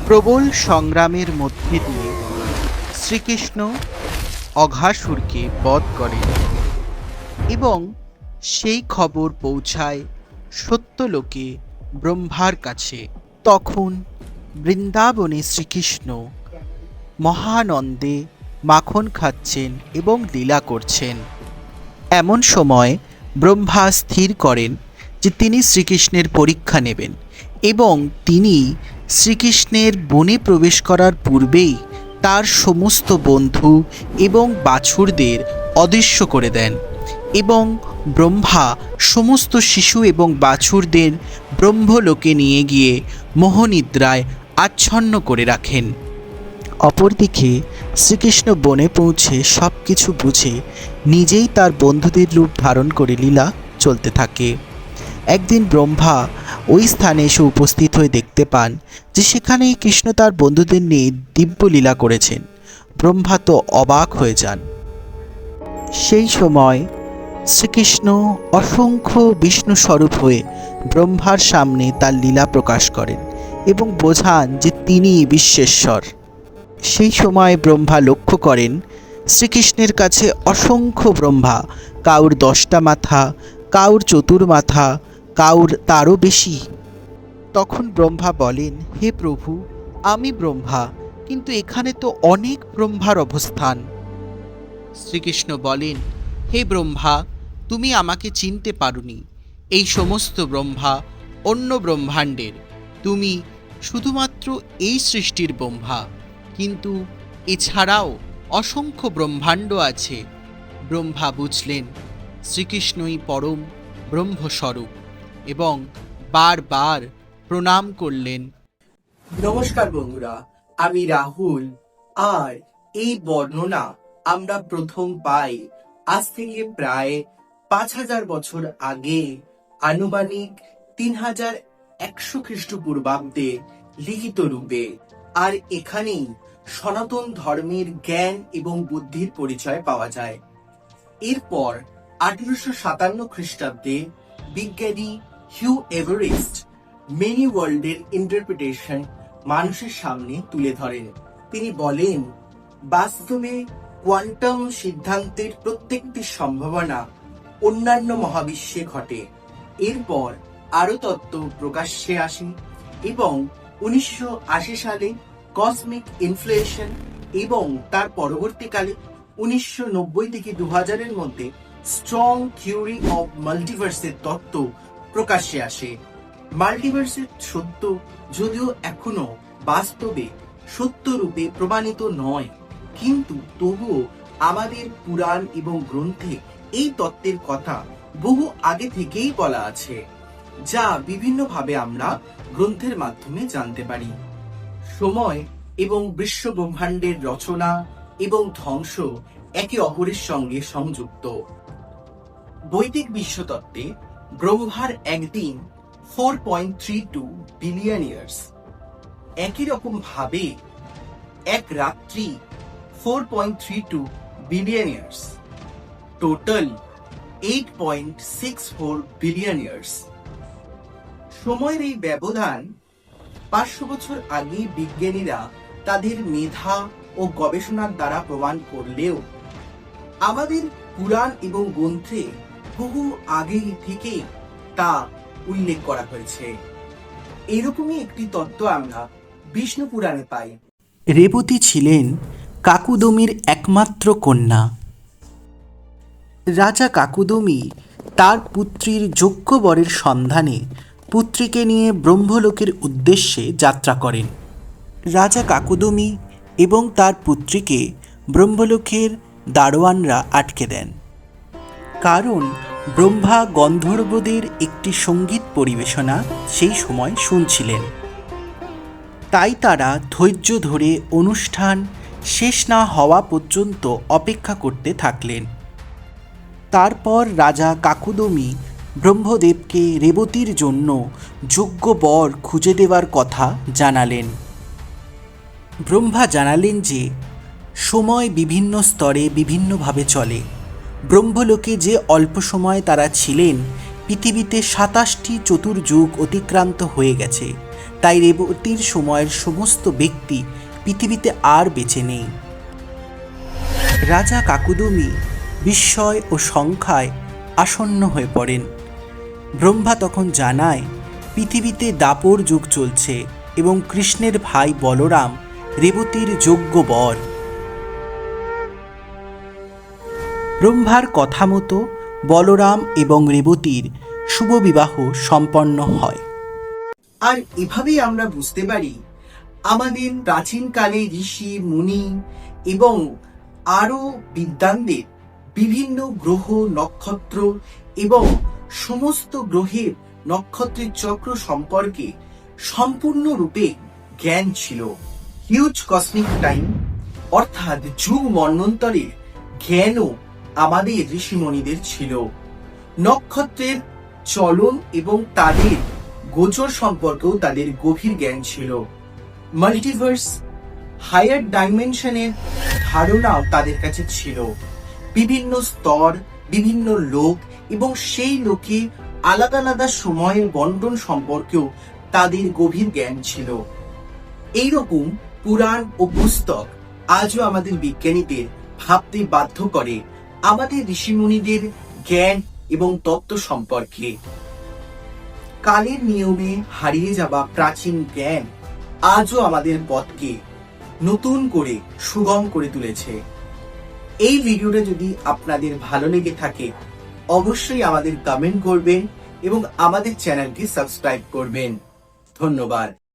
প্রবল সংগ্রামের মধ্যে দিয়ে শ্রীকৃষ্ণ অঘাসুরকে বধ করেন এবং সেই খবর পৌঁছায় সত্যলোকে ব্রহ্মার কাছে। তখন বৃন্দাবনে শ্রীকৃষ্ণ মহানন্দে মাখন খাচ্ছেন এবং লীলা করছেন। এমন সময় ব্রহ্মা স্থির করেন যে তিনি শ্রীকৃষ্ণের পরীক্ষা নেবেন এবং তিনি শ্রীকৃষ্ণের বনে প্রবেশ করার পূর্বেই তার সমস্ত বন্ধু এবং বাছুরদের অদৃশ্য করে দেন এবং ব্রহ্মা সমস্ত শিশু এবং বাছুরদের ব্রহ্মলোকে নিয়ে গিয়ে মোহনিদ্রায় আচ্ছন্ন করে রাখেন। অপরদিকে শ্রীকৃষ্ণ বনে পৌঁছে সব কিছু বুঝে নিজেই তার বন্ধুদের রূপ ধারণ করে লীলা চলতে থাকে। একদিন ব্রহ্মা ওই স্থানে এসে উপস্থিত হয়ে দেখতে পান যে সেখানেই কৃষ্ণ তার বন্ধুদের নিয়ে দিব্য লীলা করেছেন। ব্রহ্মা তো অবাক হয়ে যান। সেই সময় শ্রীকৃষ্ণ অসংখ্য বিষ্ণু স্বরূপ হয়ে ব্রহ্মার সামনে তার লীলা প্রকাশ করেন এবং বোঝান যে তিনি বিশ্বেশ্বর। সেই সময় ব্রহ্মা লক্ষ্য করেন শ্রীকৃষ্ণের কাছে অসংখ্য ব্রহ্মা, কাউর 10টা মাথা, কাউর চতুর্মাথা, কাউর তারও বেশি। তখন ব্রহ্মা বলেন, হে প্রভু, আমি ব্রহ্মা, কিন্তু এখানে তো অনেক ব্রহ্মার অবস্থান। শ্রীকৃষ্ণ বলেন, হে ব্রহ্মা, তুমি আমাকে চিনতে পারোনি। এই সমস্ত ব্রহ্মা অন্য ব্রহ্মাণ্ডের, তুমি শুধুমাত্র এই সৃষ্টির ব্রহ্মা, কিন্তু এছাড়াও অসংখ্য ব্রহ্মাণ্ড আছে। ব্রহ্মা বুঝলেন শ্রীকৃষ্ণই পরম ব্রহ্মস্বরূপ এবং বারবার প্রণাম করলেন। নমস্কার বন্ধুরা, আমি রাহুল। আর এই বর্ণনা আমরা প্রথম পাই আজ থেকে প্রায় 5000 বছর আগে, আনুমানিক 3100 খ্রিস্টপূর্বাব্দে লিখিত রূপে। আর এখানেই সনাতন ধর্মের জ্ঞান এবং বুদ্ধির পরিচয় পাওয়া যায়। এরপর 1857 খ্রিস্টাব্দে বিজ্ঞানী হিউ এভারিস্ট মেনি ওয়ার্ল্ডের ইন্টারপ্রিটেশন মানুষের সামনে তুলে ধরেন। তিনি বলেন, বাস্তবে কোয়ান্টাম সিদ্ধান্তের প্রত্যেকটি সম্ভাবনা অন্যান্য মহাবিশ্বে ঘটে। এরপর আরো তত্ত্ব প্রকাশ্যে আসে এবং 1980 সালে কসমিক ইনফ্লেশন এবং তার পরবর্তীকালে 1990 থেকে 2000-এর মধ্যে স্ট্রং থিওরি অফ মাল্টিভার্সের তত্ত্ব প্রকাশ্যে আসে। মাল্টিভার্সের সত্য যদিও এখনো বাস্তবে সত্য রূপে প্রমাণিত নয়, কিন্তু তবুও আমাদের পুরাণ এবং গ্রন্থে এই তত্ত্বের কথা বহু আগে থেকেই বলা আছে, যা বিভিন্নভাবে আমরা গ্রন্থের মাধ্যমে জানতে পারি। সময় এবং বিশ্ব ব্রহ্মাণ্ডের রচনা এবং ধ্বংস একে অপরের সঙ্গে সংযুক্ত। বৈদিক বিশ্বতত্ত্বে ব্রহ্মার একদিন 4.32 বিলিয়ন ইয়ার্স, একই রকম ভাবে এক রাত্রি 4.32 billion years, total 8.64 billion years. সময়ের এই ব্যবধান 500 বছর আগে বিজ্ঞানীরা তাদের মেধা ও গবেষণার দ্বারা প্রমাণ করলেও আমাদের পুরাণ এবং গ্রন্থে বহু আগে থেকে তা উল্লেখ করা হয়েছে। এরকমই একটি তত্ত্ব আমরা বিষ্ণু পুরাণে পাই। রেবতী ছিলেন কাকুদমির একমাত্র কন্যা। রাজা কাকুদমি তার পুত্রীর যোগ্য বরের সন্ধানে পুত্রীকে নিয়ে ব্রহ্মলোকের উদ্দেশ্যে যাত্রা করেন। রাজা কাকুদমি এবং তার পুত্রীকে ব্রহ্মলোকের দারোয়ানরা আটকে দেন, কারণ ব্রহ্মা গন্ধর্বদের একটি সঙ্গীত পরিবেশনা সেই সময় শুনছিলেন। তাই তারা ধৈর্য ধরে অনুষ্ঠান শেষ না হওয়া পর্যন্ত অপেক্ষা করতে থাকলেন। তারপর রাজা কাকুদমি ব্রহ্মদেবকে রেবতীর জন্য যোগ্য বর খুঁজে দেওয়ার কথা জানালেন। ব্রহ্মা জানালেন যে সময় বিভিন্ন স্তরে বিভিন্নভাবে চলে। ব্রহ্মলোকে যে অল্প সময় তারা ছিলেন, পৃথিবীতে 27টি চতুর্যুগ অতিক্রান্ত হয়ে গেছে। তাই রেবতীর সময়ের সমস্ত ব্যক্তি পৃথিবীতে আর বেঁচে নেই। রাজা কাকুদমি বিস্ময় ও সংখ্যায় আসন্ন হয়ে পড়েন। ব্রহ্মা তখন জানায় পৃথিবীতে দাপর যুগ চলছে এবং কৃষ্ণের ভাই বলরাম রেবতীর যোগ্য বর। ব্রহ্মার কথা মতো বলরাম এবং রেবতীর শুভ বিবাহ সম্পন্ন হয়। আর এভাবেই আমরা বুঝতে পারি আমাদের প্রাচীনকালে ঋষি মুনি এবং আরো বিদ্বানদের বিভিন্ন গ্রহ নক্ষত্র এবং সমস্ত গ্রহের নক্ষত্রের চক্র সম্পর্কে সম্পূর্ণরূপে জ্ঞান ছিল। হিউজ কসমিক টাইম অর্থাৎ যুগ মন্বন্তরের জ্ঞানও আমাদের ঋষিমণিদের ছিল। নক্ষত্রের চলন এবং তাদের গোচর সম্পর্কেও তাদের গভীর জ্ঞান ছিল। মাল্টিভার্স হায়ার ডাইমেনশনের ধারণাও তাদের কাছে ছিল। বিভিন্ন স্তর, বিভিন্ন লোক এবং সেই লোকে আলাদা আলাদা সময়ের বন্টন সম্পর্কেও তাদের গভীর জ্ঞান ছিল। এইরকম পুরাণ ও পুস্তক আজও আমাদের বিজ্ঞানীদের ভাবতে বাধ্য করে আমাদের ঋষিমুনিদের জ্ঞান এবং তত্ত্ব সম্পর্কে। কালের নিয়মে হারিয়ে যাওয়া প্রাচীন জ্ঞান আজও আমাদের পথকে নতুন করে সুগম করে তুলেছে। এই ভিডিওটা যদি আপনাদের ভালো লেগে থাকে অবশ্যই আমাদের কমেন্ট করবেন এবং আমাদের চ্যানেলটি সাবস্ক্রাইব করবেন। ধন্যবাদ।